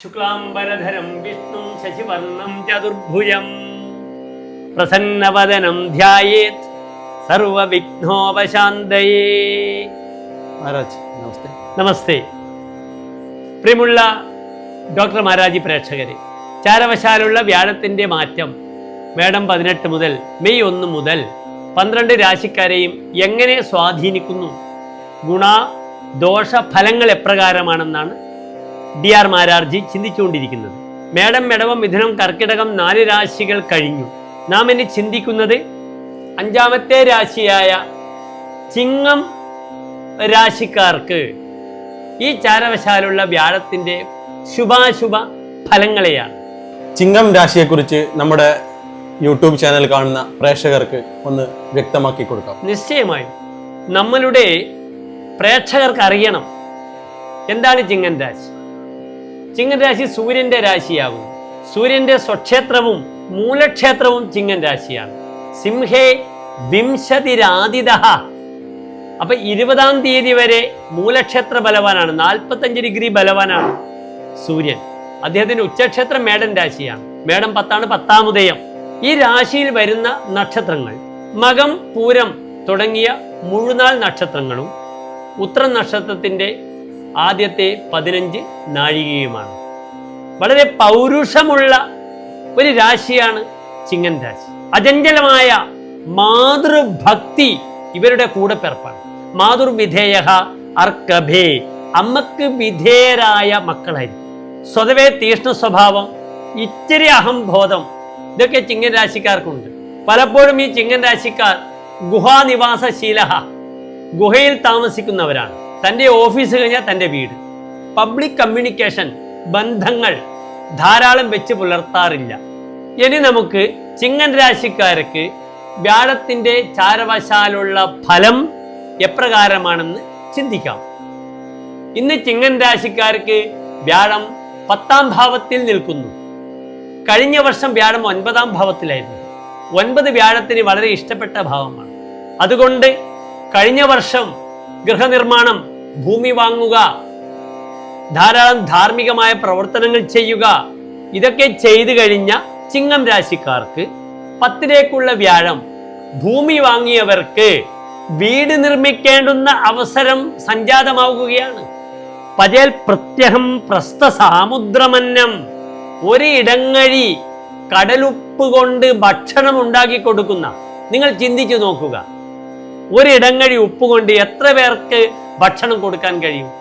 ശുക്ലാംബരധരം വിഷ്ണും ശശിവർണം ചതുർഭുജം പ്രസന്നവദനം ധ്യായേത് സർവവിഘ്നോപശാന്തയേ. മഹാരാജ് നമസ്തേ. നമസ്തേ. പ്രിയമുള്ള ഡോക്ടർ മഹാരാജി പ്രേക്ഷകരെ, ചാരവശാലുള്ള വ്യാഴത്തിൻ്റെ മാറ്റം മേടം 18 മുതൽ മെയ് 1 മുതൽ 12 രാശിക്കാരെയും എങ്ങനെ സ്വാധീനിക്കുന്നു, ഗുണ ദോഷ ഫലങ്ങൾ എപ്രകാരമാണെന്നാണ് DR മാരാർജി ചിന്തിച്ചുകൊണ്ടിരിക്കുന്നത്. മേടം, മെടവം, മിഥുനം, കർക്കിടകം 4 രാശികൾ കഴിഞ്ഞു. നാം ഇനി ചിന്തിക്കുന്നത് 5ാമത്തെ രാശിയായ ചിങ്ങം രാശിക്കാർക്ക് ഈ ചാരവശാലുള്ള വ്യാഴത്തിൻ്റെ ശുഭാശുഭ ഫലങ്ങളെയാണ്. ചിങ്ങം രാശിയെക്കുറിച്ച് നമ്മുടെ യൂട്യൂബ് ചാനൽ കാണുന്ന പ്രേക്ഷകർക്ക് ഒന്ന് വ്യക്തമാക്കി കൊടുക്കാം. നിശ്ചയമായും നമ്മളുടെ പ്രേക്ഷകർക്ക് അറിയണം എന്താണ് ചിങ്ങൻ രാശി. ചിങ്ങൻ രാശി സൂര്യന്റെ രാശിയാകും. സൂര്യന്റെ സ്വക്ഷേത്രവും മൂലക്ഷേത്രവും ചിങ്ങൻ രാശിയാണ്. സിംഹേ വിംശതിരാദിത. അപ്പൊ 20-ാം തീയതി വരെ മൂലക്ഷേത്ര ബലവാനാണ്, 45 ഡിഗ്രി ബലവാനാണ് സൂര്യൻ. അദ്ദേഹത്തിന്റെ ഉച്ചക്ഷേത്രം മേടൻ രാശിയാണ്. മേടം 10 10-ാം ഉദയം. ഈ രാശിയിൽ വരുന്ന നക്ഷത്രങ്ങൾ മകം, പൂരം തുടങ്ങിയ മുഴുനാൾ നക്ഷത്രങ്ങളും ഉത്രം നക്ഷത്രത്തിന്റെ ആദ്യത്തെ 15 നാഴികയുമാണ്. വളരെ പൗരുഷമുള്ള ഒരു രാശിയാണ് ചിങ്ങൻ രാശി. അചഞ്ചലമായ മാതൃഭക്തി ഇവരുടെ കൂടെ പിറപ്പാണ്. മാതൃവിധേയ അർക്കഭേ, അമ്മക്ക് വിധേയരായ മക്കളായിരിക്കും. സ്വതവേ തീഷ്ണ സ്വഭാവം, ഇച്ചിരി അഹംബോധം, ഇതൊക്കെ ചിങ്ങൻ രാശിക്കാർക്കുണ്ട്. പലപ്പോഴും ഈ ചിങ്ങൻ രാശിക്കാർ ഗുഹാനിവാസശീല, ഗുഹയിൽ താമസിക്കുന്നവരാണ്. തൻ്റെ ഓഫീസ് കഴിഞ്ഞാൽ തൻ്റെ വീട്. പബ്ലിക് കമ്മ്യൂണിക്കേഷൻ ബന്ധങ്ങൾ ധാരാളം വെച്ച് പുലർത്താറില്ല. ഇനി നമുക്ക് ചിങ്ങൻ രാശിക്കാർക്ക് വ്യാഴത്തിൻ്റെ ചാരവശാലുള്ള ഫലം എപ്രകാരമാണെന്ന് ചിന്തിക്കാം. ഇന്ന് ചിങ്ങൻ രാശിക്കാർക്ക് വ്യാഴം 10-ാം ഭാവത്തിൽ നിൽക്കുന്നു. കഴിഞ്ഞ വർഷം വ്യാഴം 9-ാം ഭാവത്തിലായിരുന്നു. 9 വ്യാഴത്തിന് വളരെ ഇഷ്ടപ്പെട്ട ഭാവമാണ്. അതുകൊണ്ട് കഴിഞ്ഞ വർഷം ഗൃഹനിർമ്മാണം, ഭൂമി വാങ്ങുക, ധാരാളം ധാർമ്മികമായ പ്രവർത്തനങ്ങൾ ചെയ്യുക, ഇതൊക്കെ ചെയ്തു കഴിഞ്ഞ ചിങ്ങം രാശിക്കാർക്ക് 10ലേക്കുള്ള വ്യാഴം ഭൂമി വാങ്ങിയവർക്ക് വീട് നിർമ്മിക്കേണ്ടുന്ന അവസരം സംജാതമാവുകയാണ്. പജേൽ പ്രത്യഹം പ്രസ്ഥ സാമുദ്രമന്നം. ഒരു ഇടങ്ങഴി കടലുപ്പ് കൊണ്ട് ഭക്ഷണം ഉണ്ടാക്കി കൊടുക്കുന്ന, നിങ്ങൾ ചിന്തിച്ചു നോക്കുക, ഒരിടങ്ങഴി ഉപ്പ് കൊണ്ട് എത്ര പേർക്ക് ഭക്ഷണം കൊടുക്കാൻ കഴിയും?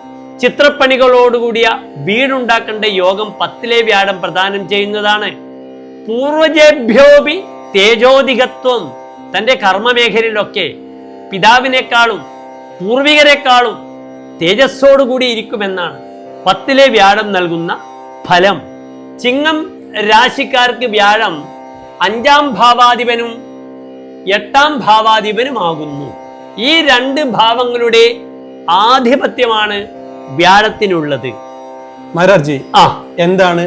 ചിത്രപ്പണികളോടുകൂടിയ വീടുണ്ടാക്കേണ്ട യോഗം 10ലെ വ്യാഴം പ്രദാനം ചെയ്യുന്നതാണ്. പൂർവജേഭ്യോപി തേജോധികത്വം. തൻ്റെ കർമ്മമേഖലയിലൊക്കെ പിതാവിനേക്കാളും പൂർവികരെക്കാളും തേജസ്സോടുകൂടി ഇരിക്കുമെന്നാണ് 10ലെ വ്യാഴം നൽകുന്ന ഫലം. ചിങ്ങം രാശിക്കാർക്ക് വ്യാഴം 5-ാം ഭാവാധിപനും 8-ാം ഭാവാധിപനുമാകുന്നു. ഈ 2 ഭാവങ്ങളുടെ ആധിപത്യമാണ് വ്യാഴത്തിനുള്ളത്. മഹാരാജി, എന്താണ്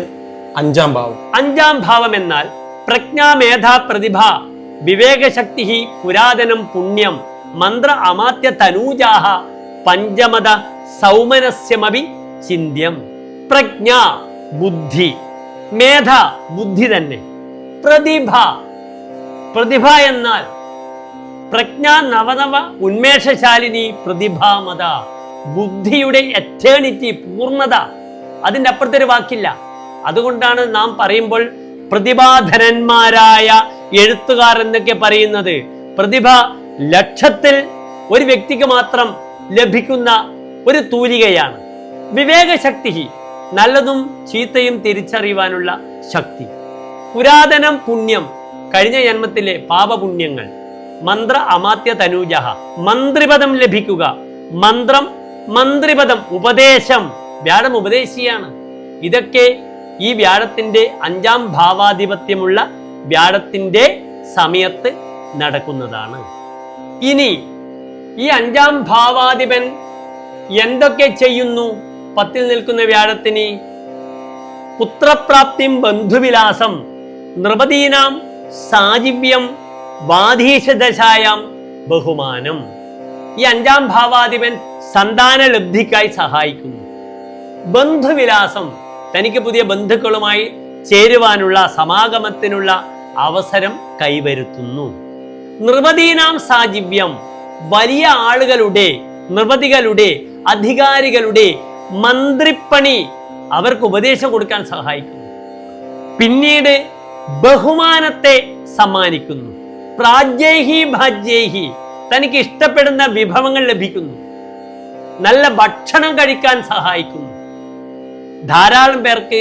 5-ാം ഭാവം? 5-ാം ഭാവം എന്നാൽ പ്രജ്ഞാ, മേധ, പ്രതിഭ, വിവേകശക്തി, പുരാതനം, പുണ്യം, മന്ത്ര, അമാത്യ, തനൂജാഹ, പഞ്ചമത, സൗമനസ്യമഭി ചിന്യം. പ്രജ്ഞ ബുദ്ധി, മേധ ബുദ്ധി തന്നെ, പ്രതിഭ, പ്രതിഭ എന്നാൽ പ്രജ്ഞ, നവനവ ഉന്മേഷശാലിനി, പ്രതിഭാമത, ബുദ്ധിയുടെ എറ്റേണിറ്റി, പൂർണ്ണത. അതിൻ്റെ അപ്പുറത്തൊരു വാക്കില്ല. അതുകൊണ്ടാണ് നാം പറയുമ്പോൾ പ്രതിഭാധനന്മാരായ എഴുത്തുകാർ എന്നൊക്കെ പറയുന്നത്. പ്രതിഭ ലക്ഷത്തിൽ ഒരു വ്യക്തിക്ക് മാത്രം ലഭിക്കുന്ന ഒരു തൂലികയാണ്. വിവേകശക്തി, നല്ലതും ചീത്തയും തിരിച്ചറിയുവാനുള്ള ശക്തി. പുരാതനം, പുണ്യം, കഴിഞ്ഞ ജന്മത്തിലെ പാപപുണ്യങ്ങൾ. മന്ത്ര, അമാത്യ, തനൂജഹ, മന്ത്രിപദം ലഭിക്കുക. മന്ത്രം, മന്ത്രിപദം, ഉപദേശം. വ്യാഴം ഉപദേശിയാണ്. ഇതൊക്കെ ഈ വ്യാഴത്തിൻ്റെ 5-ാം ഭാവാധിപത്യമുള്ള വ്യാഴത്തിൻ്റെ സമയത്ത് നടക്കുന്നതാണ്. ഇനി ഈ 5-ാം ഭാവാധിപൻ എന്തൊക്കെ ചെയ്യുന്നു? 10ൽ നിൽക്കുന്ന വ്യാഴത്തിന് പുത്രപ്രാപ്തിം, ബന്ധുവിലാസം, നൃപതീനാം സാജീവ്യം, വാധീശദശായാം ബഹുമാനം. ഈ 5-ാം ഭാവാധിപൻ സന്താന ലബ്ധിക്കായി സഹായിക്കുന്നു. ബന്ധുവിലാസം, തനിക്ക് പുതിയ ബന്ധുക്കളുമായി ചേരുവാനുള്ള സമാഗമത്തിനുള്ള അവസരം കൈവരുത്തുന്നു. നൃപതീനാം സാജീവ്യം, വലിയ ആളുകളുടെ, നൃപതികളുടെ, അധികാരികളുടെ മന്ത്രിപ്പണി അവർക്ക് ഉപദേശം കൊടുക്കാൻ സഹായിക്കുന്നു. പിന്നീട് ബഹുമാനത്തെ സമ്മാനിക്കുന്നു. പ്രാജ്യേഹി ഭാജ്യേഹി, തനിക്ക് ഇഷ്ടപ്പെടുന്ന വിഭവങ്ങൾ ലഭിക്കുന്നു. നല്ല ഭക്ഷണം കഴിക്കാൻ സഹായിക്കുന്നു. ധാരാളം പേർക്ക്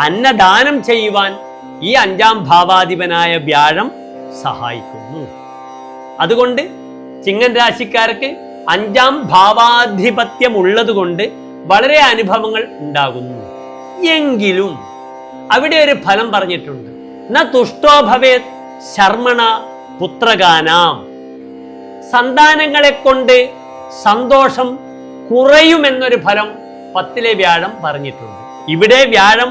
അന്നദാനം ചെയ്യുവാൻ ഈ 5-ാം ഭാവാധിപനായ വ്യാഴം സഹായിക്കുന്നു. അതുകൊണ്ട് ചിങ്ങൻ രാശിക്കാർക്ക് 5-ാം ഭാവാധിപത്യം ഉള്ളത് കൊണ്ട് വളരെ അനുഭവങ്ങൾ ഉണ്ടാകുന്നു. എങ്കിലും അവിടെ ഒരു ഫലം പറഞ്ഞിട്ടുണ്ട്. ന തുഷ്ടോ ഭവേത് ശർമ്മണ പുത്രഗാനാം, സന്താനങ്ങളെ കൊണ്ട് സന്തോഷം കുറയുമെന്നൊരു ഫലം 10-ലെ വ്യാഴം പറഞ്ഞിട്ടുണ്ട്. ഇവിടെ വ്യാഴം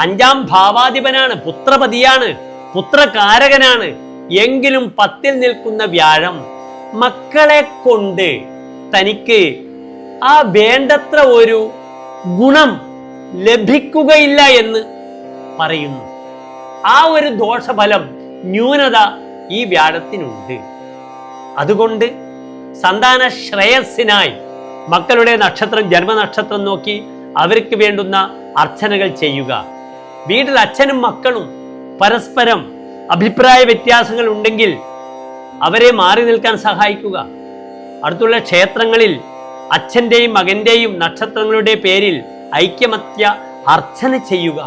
5-ാം ഭാവാധിപനാണ്, പുത്രപതിയാണ്, പുത്രകാരകനാണ്. എങ്കിലും 10-ൽ നിൽക്കുന്ന വ്യാഴം മക്കളെ കൊണ്ട് തനിക്ക് ആ വേണ്ടത്ര ഒരു ഗുണം ലഭിക്കുകയില്ല എന്ന് പറയുന്നു. ആ ഒരു ദോഷഫലം, ന്യൂനത ഈ വ്യാഴത്തിനുണ്ട്. അതുകൊണ്ട് സന്താന ശ്രേയസ്സിനായി മക്കളുടെ നക്ഷത്രം, ജന്മനക്ഷത്രം നോക്കി അവർക്ക് വേണ്ടുന്ന അർച്ചനകൾ ചെയ്യുക. വീട്ടിൽ അച്ഛനും മക്കളും പരസ്പരം അഭിപ്രായ വ്യത്യാസങ്ങൾ ഉണ്ടെങ്കിൽ അവരെ മാറി നിൽക്കാൻ സഹായിക്കുക. അടുത്തുള്ള ക്ഷേത്രങ്ങളിൽ അച്ഛൻ്റെയും മകൻ്റെയും നക്ഷത്രങ്ങളുടെ പേരിൽ ഐക്യമത്യ അർച്ചന ചെയ്യുക.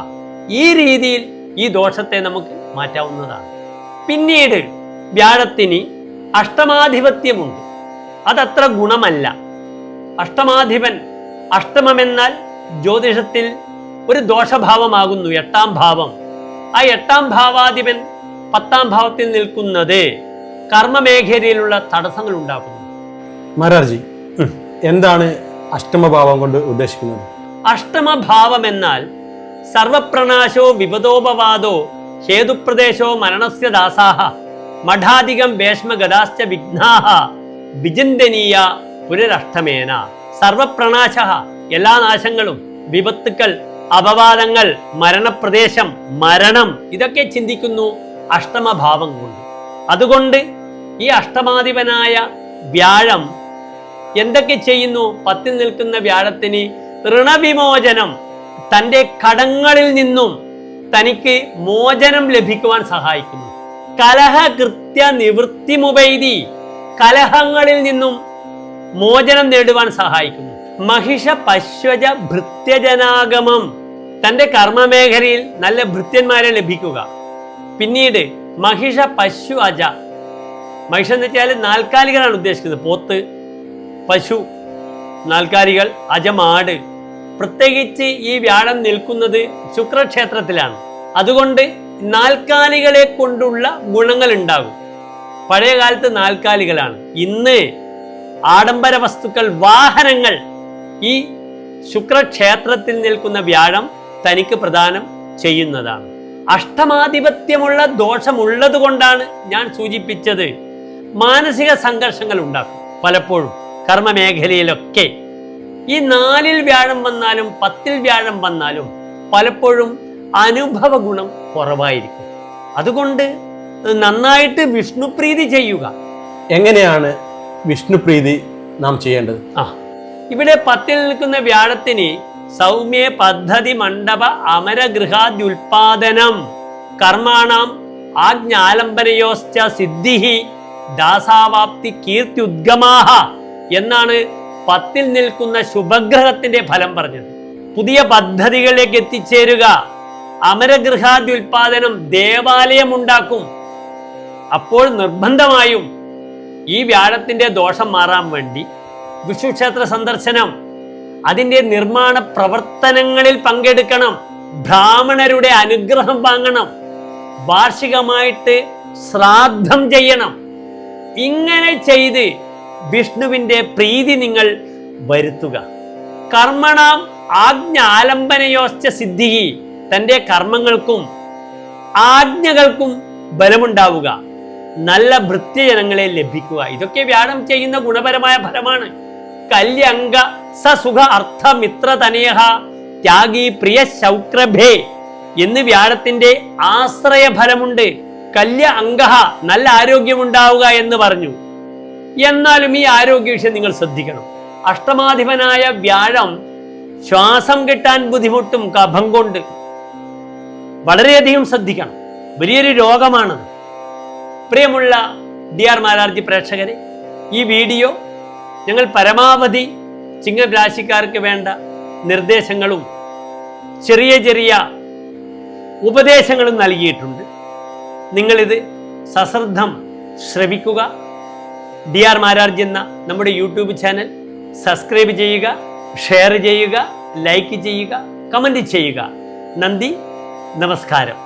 ഈ രീതിയിൽ ഈ ദോഷത്തെ നമുക്ക് മാറ്റാവുന്നതാണ്. പിന്നീട് വ്യാഴത്തിന് അഷ്ടമാധിപത്യമുണ്ട്. അതത്ര ഗുണമല്ല. അഷ്ടമാധിപൻ, അഷ്ടമമെന്നാൽ ജ്യോതിഷത്തിൽ ഒരു ദോഷഭാവമാകുന്നു, 8-ാം ഭാവം. ആ 8-ാം ഭാവാധിപൻ 10-ാം ഭാവത്തിൽ നിൽക്കുന്നത് കർമ്മമേഖലയിലുള്ള തടസ്സങ്ങൾ ഉണ്ടാക്കുന്നു. മഹാരാജി, എന്താണ് അഷ്ടമഭാവം കൊണ്ട് ഉദ്ദേശിക്കുന്നത്? അഷ്ടമഭാവം എന്നാൽ സർവപ്രണാശോ വിപദോപവാദോ ഹേതുപ്രദേശോ മരണസ്യ ദാസാഹ മഠാധികം ഭേഷ്മഗദാശ്ച വിഘ്നാഹ വിചിന്തനീയ പുനരഷ്ടമേന. സർവപ്രണാശ, എല്ലാ നാശങ്ങളും, വിപത്തുക്കൾ, അപവാദങ്ങൾ, മരണപ്രദേശം, മരണം, ഇതൊക്കെ ചിന്തിക്കുന്നു അഷ്ടമഭാവം കൊണ്ട്. അതുകൊണ്ട് ഈ അഷ്ടമാധിപനായ വ്യാഴം എന്തൊക്കെ ചെയ്യുന്നു? 10-ൽ നിൽക്കുന്ന വ്യാഴത്തിന് ഋണവിമോചനം, തൻ്റെ കടങ്ങളിൽ നിന്നും തനിക്ക് മോചനം ലഭിക്കുവാൻ സഹായിക്കുന്നു. കലഹ കൃത്യ നിവൃത്തിമുപൈതി, കലഹങ്ങളിൽ നിന്നും മോചനം നേടുവാൻ സഹായിക്കുന്നു. മഹിഷ പശ്വജ ഭൃത്യജനാഗമം, തൻ്റെ കർമ്മമേഖലയിൽ നല്ല ഭൃത്യന്മാരെ ലഭിക്കുക. പിന്നീട് മഹിഷ പശു അജ, മഹിഷം എന്ന് വെച്ചാൽ നാൽക്കാലികളാണ് ഉദ്ദേശിക്കുന്നത്. പോത്ത്, പശു, നാൽക്കാലികൾ, അജമാട്. പ്രത്യേകിച്ച് ഈ വ്യാഴം നിൽക്കുന്നത് ശുക്രക്ഷേത്രത്തിലാണ്. അതുകൊണ്ട് നാൽക്കാലികളെ കൊണ്ടുള്ള ഗുണങ്ങൾ ഉണ്ടാകും. പഴയ കാലത്ത് നാൽക്കാലികളാണ്. ഇന്ന് ആഡംബര വസ്തുക്കൾ, വാഹനങ്ങൾ ഈ ശുക്രക്ഷേത്രത്തിൽ നിൽക്കുന്ന വ്യാഴം തനിക്ക് പ്രദാനം ചെയ്യുന്നതാണ്. അഷ്ടമാധിപത്യമുള്ള ദോഷമുള്ളത് കൊണ്ടാണ് ഞാൻ സൂചിപ്പിച്ചത്, മാനസിക സംഘർഷങ്ങൾ ഉണ്ടാക്കും പലപ്പോഴും കർമ്മമേഖലയിലൊക്കെ. ഈ 4-ൽ വ്യാഴം വന്നാലും 10-ൽ വ്യാഴം വന്നാലും പലപ്പോഴും അനുഭവ ഗുണം കുറവായിരിക്കും. അതുകൊണ്ട് നന്നായിട്ട് വിഷ്ണുപ്രീതി ചെയ്യുക. എങ്ങനെയാണ് വിഷ്ണുപ്രീതി നാം ചെയ്യേണ്ടത്? ഇവിടെ 10-ൽ നിൽക്കുന്ന വ്യാഴത്തിന് സൗമ്യ പദ്ധതി മണ്ഡപ അമരഗൃഹാദ്യുൽപാദനം കർമാണാം ആജ്ഞാലംബനയോശ്ച സിദ്ധിഹി ദാസാവാപ്തി കീർത്തി ഉദ്ഗമാഹ എന്നാണ് 10-ൽ നിൽക്കുന്ന ശുഭഗ്രഹത്തിന്റെ ഫലം പറഞ്ഞത്. പുതിയ പദ്ധതികളിലേക്ക് എത്തിച്ചേരുക, അമരഗൃഹാദ്യുൽപാദനം, ദേവാലയം ഉണ്ടാക്കും. അപ്പോൾ നിർബന്ധമായും ഈ വ്യാഴത്തിന്റെ ദോഷം മാറാൻ വേണ്ടി വിഷ്ണുക്ഷേത്ര സന്ദർശനം, അതിൻ്റെ നിർമ്മാണ പ്രവർത്തനങ്ങളിൽ പങ്കെടുക്കണം, ബ്രാഹ്മണരുടെ അനുഗ്രഹം വാങ്ങണം, വാർഷികമായിട്ട് ശ്രാദ്ധം ചെയ്യണം. ഇങ്ങനെ ചെയ്ത് വിഷ്ണുവിൻ്റെ പ്രീതി നിങ്ങൾ വരുത്തുക. കർമ്മണാം ആജ്ഞ ആലംബനയോശ്ച സിദ്ധി, തൻ്റെ കർമ്മങ്ങൾക്കും ആജ്ഞകൾക്കും ബലമുണ്ടാവുക, നല്ല ഭൃത്യജനങ്ങളെ ലഭിക്കുക. ഇതൊക്കെ വ്യാഴം ചെയ്യുന്ന ഗുണപരമായ ഫലമാണ്. കല്യംഗ സസുഖ അർത്ഥ മിത്ര തനേഹ ത്യാഗി പ്രിയ ശൗക്രഭേ എന്ന് വ്യാഴത്തിന്റെ ആശ്രയ ഫലമുണ്ട്. കല്യ അംഗഹ, നല്ല ആരോഗ്യമുണ്ടാവുക എന്ന് പറഞ്ഞു. എന്നാലും ഈ ആരോഗ്യ വിഷയം നിങ്ങൾ ശ്രദ്ധിക്കണം. അഷ്ടമാധിപനായ വ്യാഴം ശ്വാസം കിട്ടാൻ ബുദ്ധിമുട്ടും കഫം കൊണ്ട്. വളരെയധികം ശ്രദ്ധിക്കണം. വലിയൊരു രോഗമാണത്. പ്രിയമുള്ള DR മാരാർജി പ്രേക്ഷകരെ, ഈ വീഡിയോ ഞങ്ങൾ പരമാവധി ചിങ്ങം രാശിക്കാർക്ക് വേണ്ട നിർദ്ദേശങ്ങളും ചെറിയ ചെറിയ ഉപദേശങ്ങളും നൽകിയിട്ടുണ്ട്. നിങ്ങളിത് സശ്രദ്ധം ശ്രവിക്കുക. DR മാരാർജി എന്ന നമ്മുടെ യൂട്യൂബ് ചാനൽ സബ്സ്ക്രൈബ് ചെയ്യുക, ഷെയർ ചെയ്യുക, ലൈക്ക് ചെയ്യുക, കമൻറ്റ് ചെയ്യുക. നന്ദി, നമസ്കാരം.